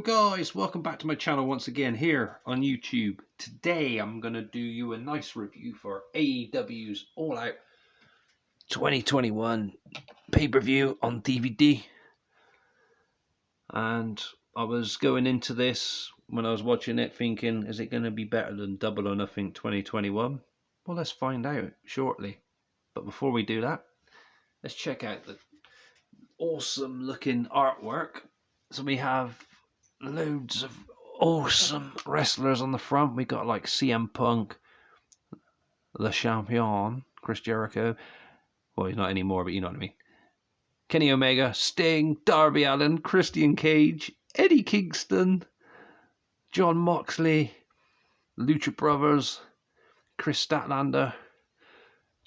guys, welcome back to my channel once again here on YouTube. Today I'm going to do you a nice review for AEW's All Out 2021 pay-per-view on DVD. And I was going into this when I was watching it thinking, is it going to be better than Double or Nothing 2021? Well, let's find out shortly. But before we do that, let's check out the awesome looking artwork. So we have loads of awesome wrestlers on the front. We got like CM Punk, Le Champion, Chris Jericho. Well, he's not anymore, but you know what I mean. Kenny Omega, Sting, Darby Allin, Christian Cage, Eddie Kingston, John Moxley, Lucha Brothers, Chris Statlander,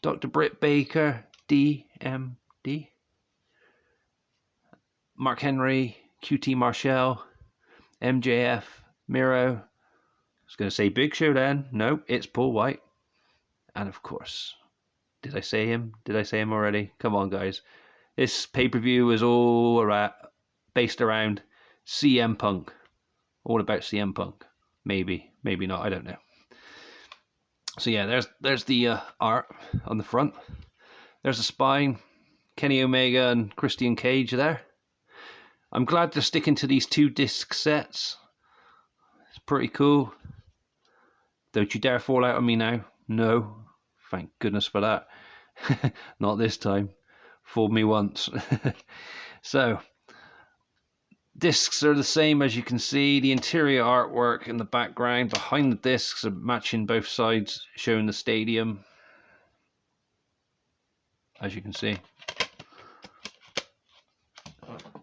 Dr. Britt Baker, DMD, Mark Henry, QT Marshall, MJF, Miro. I was going to say Big Show then. Nope, it's Paul White. And of course, did I say him? Did I say him already? Come on, guys. This pay-per-view is all based around CM Punk. All about CM Punk. Maybe, maybe not. I don't know. So yeah, there's the art on the front. There's the spine. Kenny Omega and Christian Cage there. I'm glad they're sticking to these 2-disc sets. It's pretty cool. Don't you dare fall out on me now. No. Thank goodness for that. Not this time. Fooled me once. So, discs are the same as you can see. The interior artwork in the background behind the discs are matching both sides, showing the stadium. As you can see.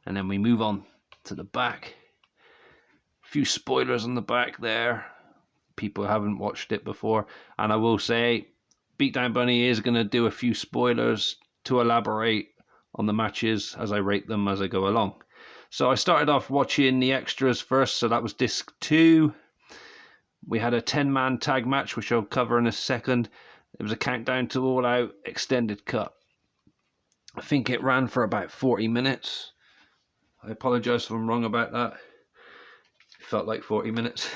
And then we move on to the back. A few spoilers on the back there. People haven't watched it before. And I will say, Beatdown Bunny is going to do a few spoilers to elaborate on the matches as I rate them as I go along. So I started off watching the extras first. So that was disc 2. We had a 10-man tag match, which I'll cover in a second. It was a countdown to All Out extended cut. I think it ran for about 40 minutes. I apologise if I'm wrong about that. It felt like 40 minutes.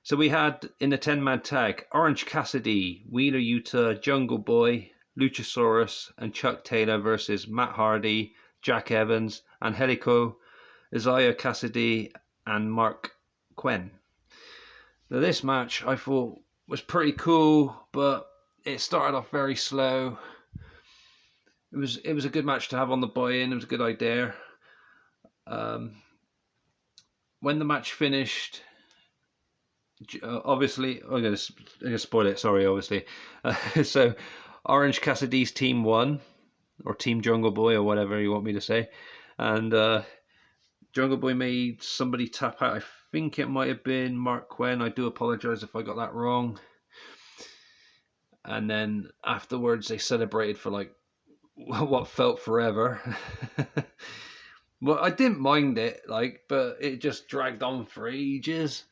So we had in the 10-man tag, Orange Cassidy, Wheeler Yuta, Jungle Boy, Luchasaurus, and Chuck Taylor versus Matt Hardy, Jack Evans, Angelico, Isaiah Cassidy, and Mark Quinn. Now this match I thought was pretty cool, but it started off very slow. It was a good match to have on the buy-in. It was a good idea. When the match finished, obviously, I'm going to spoil it. Sorry, obviously. So, Orange Cassidy's team won, or Team Jungle Boy, or whatever you want me to say, and Jungle Boy made somebody tap out. I think it might have been Mark Quinn. I do apologise if I got that wrong. And then afterwards, they celebrated for like what felt forever. Well, I didn't mind it, but it just dragged on for ages.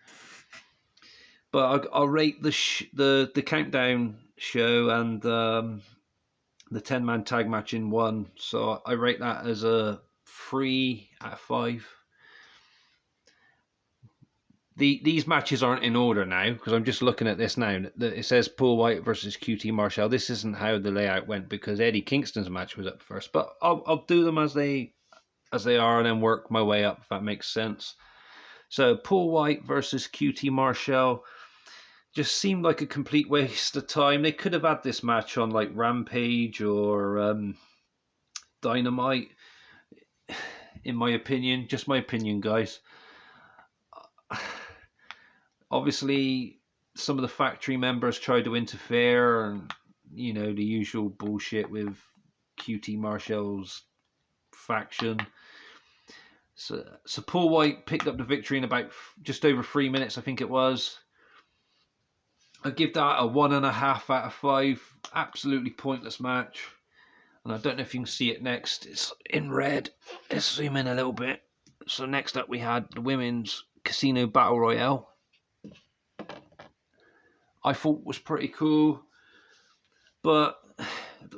But I'll rate the countdown show and the 10-man tag match in 1. So I rate that as a 3 out of 5. These matches aren't in order now, because I'm just looking at this now. It says Paul White versus QT Marshall. This isn't how the layout went, because Eddie Kingston's match was up first. But I'll do them as they are and then work my way up, if that makes sense. So Paul White versus QT Marshall just seemed like a complete waste of time. They could have had this match on like Rampage or Dynamite, in my opinion. Just my opinion, guys. Obviously, some of the factory members tried to interfere, and the usual bullshit with QT Marshall's faction. So Paul White picked up the victory in about just over 3 minutes, I think it was. I give that a 1.5 out of 5. Absolutely pointless match. And I don't know if you can see it next. It's in red. Let's zoom in a little bit. So next up we had the women's Casino Battle Royale. I thought was pretty cool. But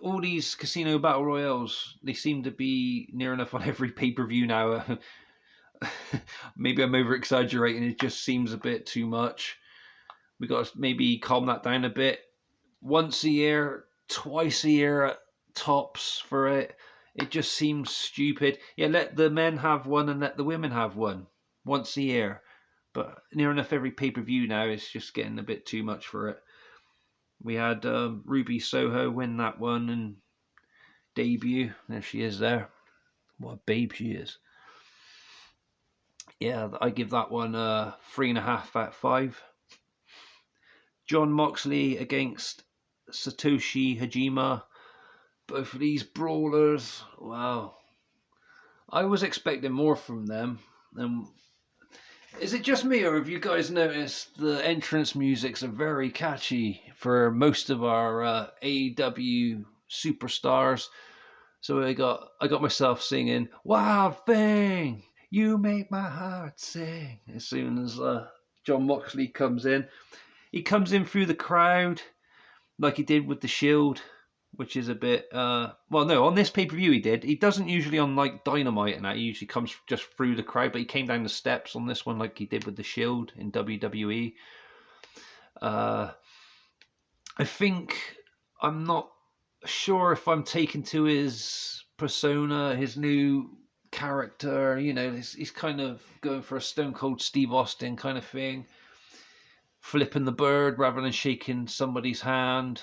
all these Casino Battle Royales, they seem to be near enough on every pay-per-view now. maybe I'm over exaggerating. It just seems a bit too much. We got to maybe calm that down a bit. Once a year, twice a year at tops for it. It just seems stupid. Yeah, let the men have one and let the women have one once a year. But near enough every pay-per-view now, it's just getting a bit too much for it. We had Ruby Soho win that one and debut. There she is there. What a babe she is. Yeah, I give that one 3.5 out of 5. John Moxley against Satoshi Hajime. Both of these brawlers, wow. I was expecting more from them. Is it just me, or have you guys noticed the entrance musics are very catchy for most of our AEW superstars? So I got myself singing "Wild Thing, you make my heart sing" as soon as John Moxley comes in. He comes in through the crowd like he did with the Shield, which is a bit well, no, on this pay-per-view he did. He doesn't usually on like Dynamite and that. He usually comes just through the crowd, but he came down the steps on this one like he did with the Shield in WWE. I think I'm not sure if I'm taken to his persona, his new character. You know, he's kind of going for a Stone Cold Steve Austin kind of thing, flipping the bird rather than shaking somebody's hand.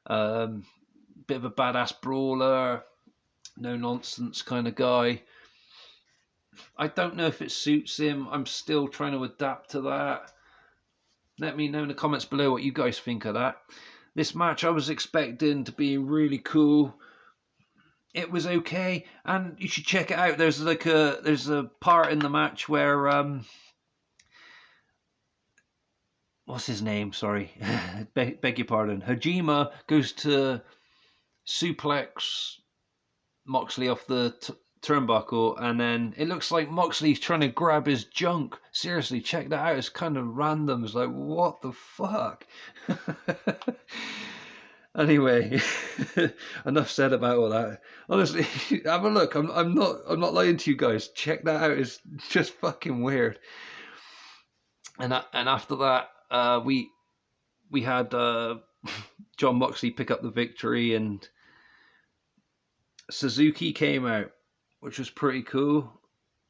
Bit of a badass brawler, no nonsense kind of guy. I don't know if it suits him. I'm still trying to adapt to that. Let me know in the comments below what you guys think of that. This match I was expecting to be really cool. It was okay, and you should check it out. There's a part in the match where what's his name? Sorry, beg your pardon. Hajime goes to suplex Moxley off the turnbuckle, and then it looks like Moxley's trying to grab his junk. Seriously, check that out. It's kind of random. It's like, what the fuck? Anyway, enough said about all that. Honestly, have a look. I'm not lying to you guys. Check that out. It's just fucking weird. And after that, we had John Moxley pick up the victory, and Suzuki came out, which was pretty cool,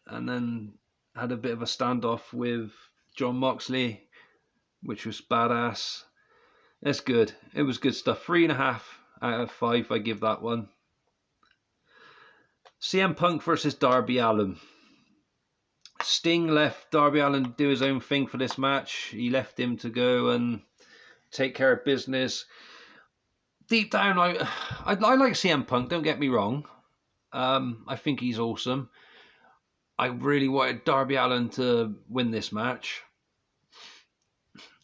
and then had a bit of a standoff with John Moxley, which was badass. It's good. It was good stuff. 3.5 out of 5. I give that one. CM Punk versus Darby Allin. Sting left Darby Allin do his own thing for this match. He left him to go and take care of business. Deep down, I like CM Punk, don't get me wrong. I think he's awesome. I really wanted Darby Allin to win this match.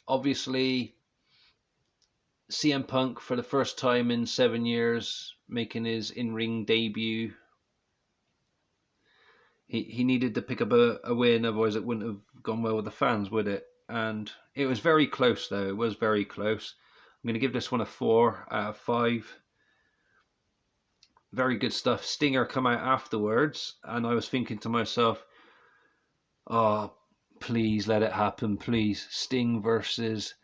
Obviously, CM Punk, for the first time in 7 years, making his in-ring debut. He needed to pick up a win, otherwise it wouldn't have gone well with the fans, would it? And it was very close, though. It was very close. I'm going to give this one a 4 out of 5. Very good stuff. Stinger come out afterwards, and I was thinking to myself, oh, please let it happen, please. Sting versus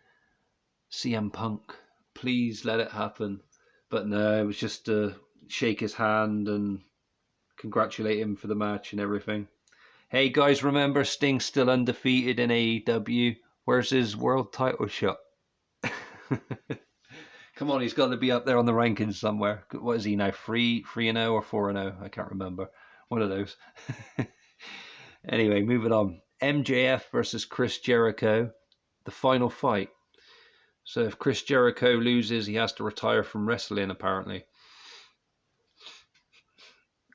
CM Punk. Please let it happen. But no, it was just to shake his hand and congratulate him for the match and everything. Hey guys, remember Sting's still undefeated in AEW. Where's his world title shot? Come on, he's got to be up there on the rankings somewhere. What is he now? 3-0 or 4-0? I can't remember. One of those. Anyway, moving on. MJF versus Chris Jericho. The final fight. So if Chris Jericho loses, he has to retire from wrestling, apparently.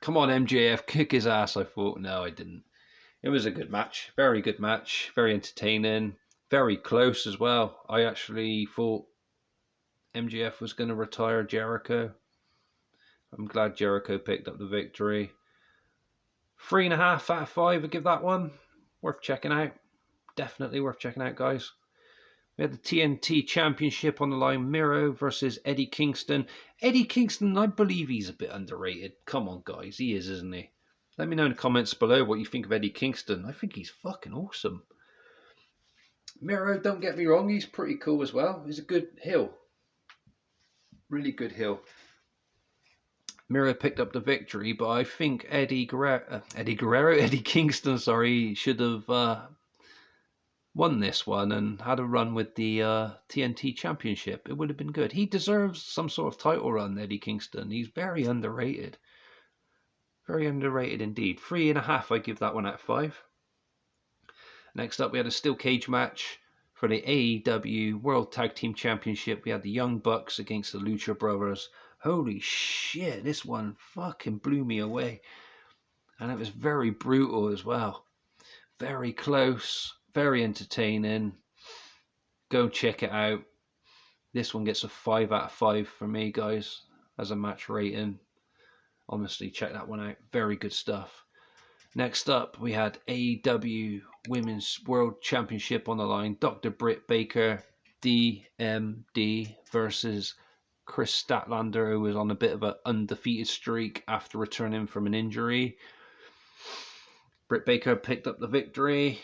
Come on, MJF, kick his ass, I thought. No, I didn't. It was a good match. Very good match. Very entertaining. Very close as well. I actually thought MJF was going to retire Jericho. I'm glad Jericho picked up the victory. 3.5 out of 5, I give that one. Worth checking out. Definitely worth checking out, guys. We had the TNT Championship on the line. Miro versus Eddie Kingston. Eddie Kingston, I believe he's a bit underrated. Come on, guys. He is, isn't he? Let me know in the comments below what you think of Eddie Kingston. I think he's fucking awesome. Miro, don't get me wrong, he's pretty cool as well. He's a good heel. Really good heel. Miro picked up the victory, but I think Eddie Kingston, should have won this one and had a run with the TNT Championship. It would have been good. He deserves some sort of title run, Eddie Kingston. He's very underrated. Very underrated indeed. 3.5, I give that one out of 5. Next up, we had a steel cage match for the AEW World Tag Team Championship. We had the Young Bucks against the Lucha Brothers. Holy shit, this one fucking blew me away. And it was very brutal as well. Very close, very entertaining. Go check it out. This one gets a 5 out of 5 for me, guys, as a match rating. Honestly, check that one out. Very good stuff. Next up, we had AEW Women's World Championship on the line. Dr. Britt Baker, DMD, versus Chris Statlander, who was on a bit of an undefeated streak after returning from an injury. Britt Baker picked up the victory,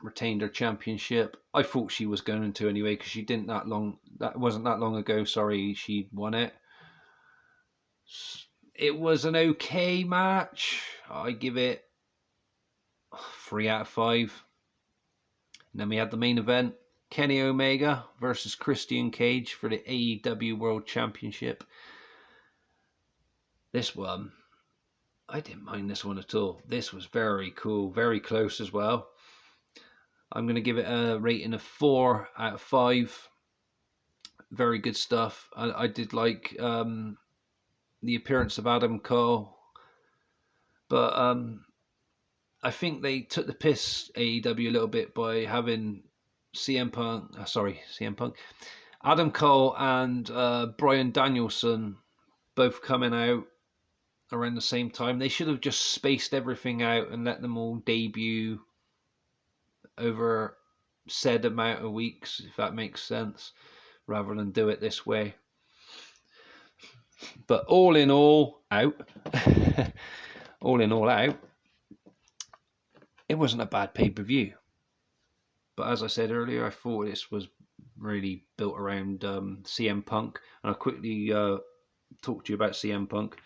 retained her championship. I thought she was going to anyway, because that wasn't that long ago, she won it. It was an okay match. I give it 3 out of 5. And then we had the main event, Kenny Omega versus Christian Cage for the AEW World Championship. This one, I didn't mind this one at all. This was very cool, very close as well. I'm going to give it a rating of 4 out of 5. Very good stuff. I did like the appearance of Adam Cole, but I think they took the piss, AEW, a little bit by having CM Punk, Adam Cole and Bryan Danielson both coming out around the same time. They should have just spaced everything out and let them all debut over said amount of weeks, if that makes sense, rather than do it this way. But all in all out, it wasn't a bad pay-per-view. But as I said earlier, I thought this was really built around CM Punk. And I'll quickly talk to you about CM Punk,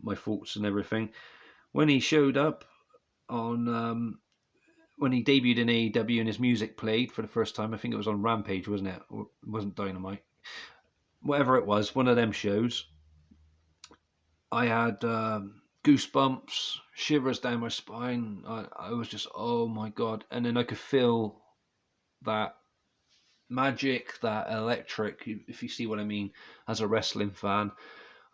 my thoughts and everything. When he showed up on, when he debuted in AEW and his music played for the first time, I think it was on Rampage, wasn't it? Or it wasn't Dynamite. Whatever it was, one of them shows. I had goosebumps, shivers down my spine. I was just, oh my God. And then I could feel that magic, that electric, if you see what I mean, as a wrestling fan.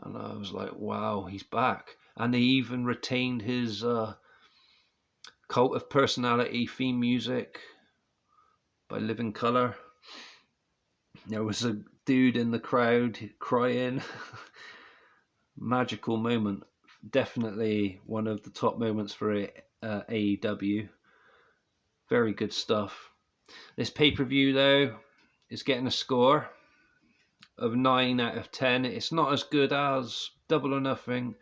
And I was like, wow, he's back. And they even retained his Cult of Personality theme music by Living Colour. There was a dude in the crowd crying. Magical moment. Definitely one of the top moments for AEW. Very good stuff. This pay-per-view, though, is getting a score of 9 out of 10. It's not as good as Double or Nothing.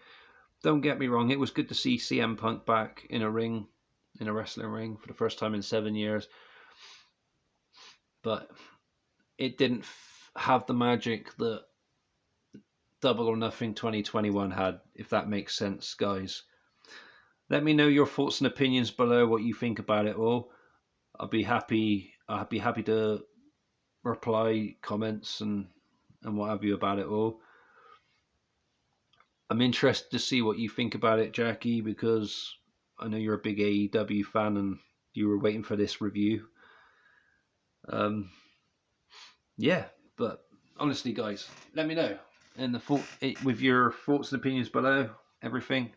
Don't get me wrong, it was good to see CM Punk back in a ring, in a wrestling ring, for the first time in 7 years. But it didn't have the magic that Double or Nothing 2021 had, if that makes sense, guys. Let me know your thoughts and opinions below, what you think about it all. I'd be happy to reply comments and what have you about it all. I'm interested to see what you think about it, Jackie, because I know you're a big AEW fan and you were waiting for this review. Yeah, but honestly, guys, let me know with your thoughts and opinions below. Everything.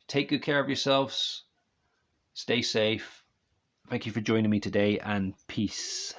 Take good care of yourselves. Stay safe. Thank you for joining me today, and peace.